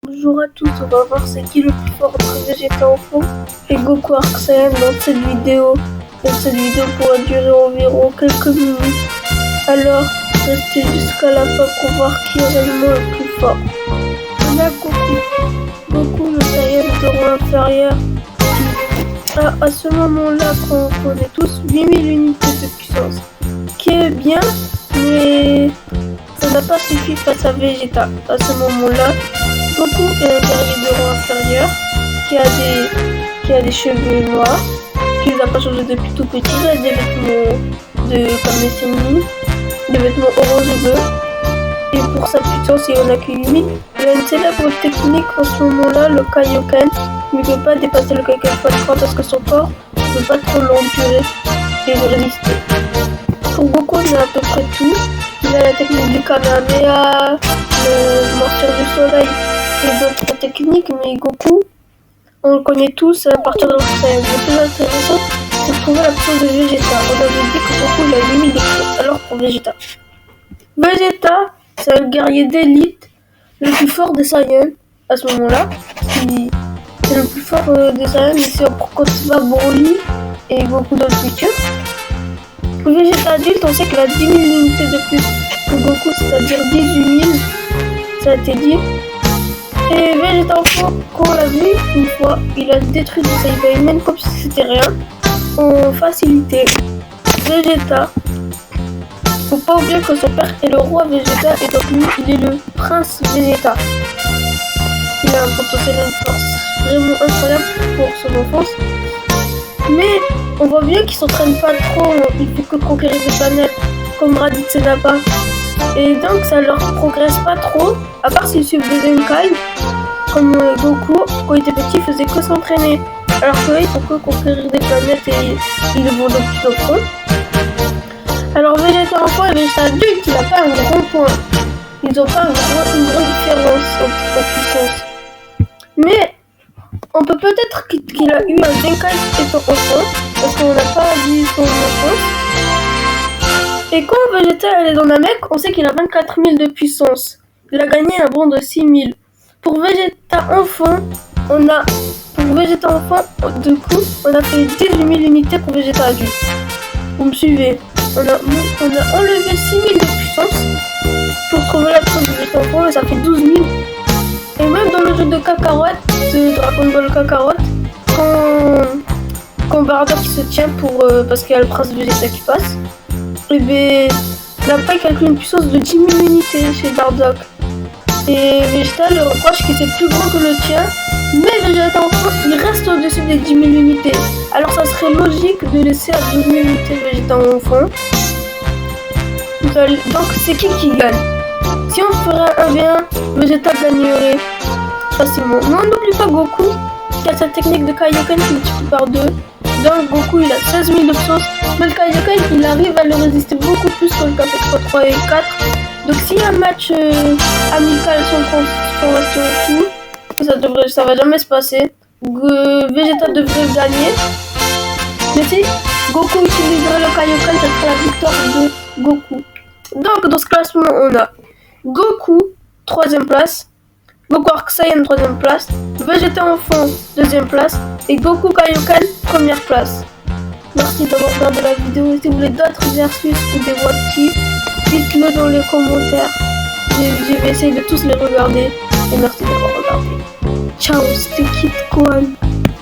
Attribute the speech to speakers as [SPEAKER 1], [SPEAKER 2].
[SPEAKER 1] Bonjour à tous, on va voir c'est qui le plus fort entre Vegeta Enfant et Goku Arc Saiyan dans cette vidéo. Cette vidéo pourra durer environ quelques minutes. Alors, restez jusqu'à la fin pour voir qui est réellement le plus fort. On a Goku le Saiyan de rang inférieur qui a à ce moment-là qu'on connaît tous 8000 unités de puissance. Qui est bien, mais ça n'a pas suffi face à Vegeta. À ce moment-là, Goku est un guerrier de rang inférieur qui a des cheveux noirs, qui n'a pas changé depuis tout petit. Il a des vêtements comme les Sennin, des vêtements orange et bleu. Et pour sa puissance, il en a que 8000. Il a une célèbre technique en ce moment-là, le Kaioken. Il ne peut pas dépasser le Kaioken x3 parce que son corps ne peut pas trop l'endurer et le résister. Pour Goku, il a à peu près tout. Il a la technique du Kamehameha, le mortier du soleil et d'autres techniques, mais Goku, on le connaît tous à partir de l'Océan. Le plus intéressant, c'est de trouver la puissance de Vegeta. On avait dit que Goku il a 8000 de puissance. Alors pour Vegeta, c'est un guerrier d'élite, le plus fort des Saiyans à ce moment-là. C'est le plus fort des Saiyans, mais si on continue Broly et Goku dans le futur. Pour Vegeta adulte, on sait qu'il a 10 000 unités de plus que Goku, c'est-à-dire 18 000. Ça a été dit. Et Vegeta enfant, quand on l'a vu une fois, il a détruit le Saiyaman comme si c'était rien, en facilité. Vegeta, faut pas oublier que son père est le roi Vegeta et donc lui, il est le prince Vegeta. Il a un potentiel et une force vraiment incroyable pour son enfance. Mais on voit bien qu'il s'entraîne pas trop, il fait que conquérir des planètes comme Raditz et Nappa. Et donc ça leur progresse pas trop, à part s'ils suivent des Zenkai, comme Goku, quand il était petit, il faisait que s'entraîner. Alors qu'eux, ils font que conquérir des planètes et ils le vont de plus en plus. Alors Vegeta enfant et Vegeta adulte, il n'a pas un grand point. Ils n'ont pas une grande différence en puissance. Mais on peut peut-être qu'il a eu un Zenkai étant enfant, parce qu'on n'a pas vu son enfance. Et quand Vegeta est dans Namek, on sait qu'il a 24 000 de puissance. Il a gagné un bond de 6 000. Pour Vegeta enfant, du coup, on a fait 18 000 unités pour Vegeta adulte. Vous me suivez? On a enlevé 6 000 de puissance pour trouver la puissance de Vegeta enfant et ça fait 12 000. Et même dans le jeu de Kakarot, de Dragon Ball Kakarot, quand Bardock se tient parce qu'il y a le prince Vegeta qui passe, et bien Nappa calcule une puissance de 10 000 unités chez Bardock. Et Vegeta le reproche que c'est plus grand que le tien, mais Vegeta enfant il reste au-dessus des 10 000 unités. Alors ça serait logique de laisser à 12 000 unités Vegeta enfant. Donc c'est qui gagne? Si on ferait un 1v1, Vegeta gagnerait facilement. Mais on n'oublie pas Goku qui a sa technique de Kaioken qui multiplie par 2. Donc Goku il a 16 000 de puissance, mais le Kaioken il arrive à le résister beaucoup plus que le K3 et 4. Donc s'il y a un match amical sans transformation et tout, ça va jamais se passer. Vegeta devrait gagner. Mais si Goku utiliserait le Kaioken, ça serait la victoire de Goku. Donc dans ce classement on a Goku 3ème place, Goku Arc Saiyan 3ème place, Vegeta enfant 2ème place et Goku Kaioken 1ère place. Merci d'avoir regardé la vidéo. Si vous voulez d'autres exercices ou des what if, dites-le dans les commentaires. Je vais essayer de tous les regarder et merci d'avoir regardé. Ciao, c'était Kid Koan.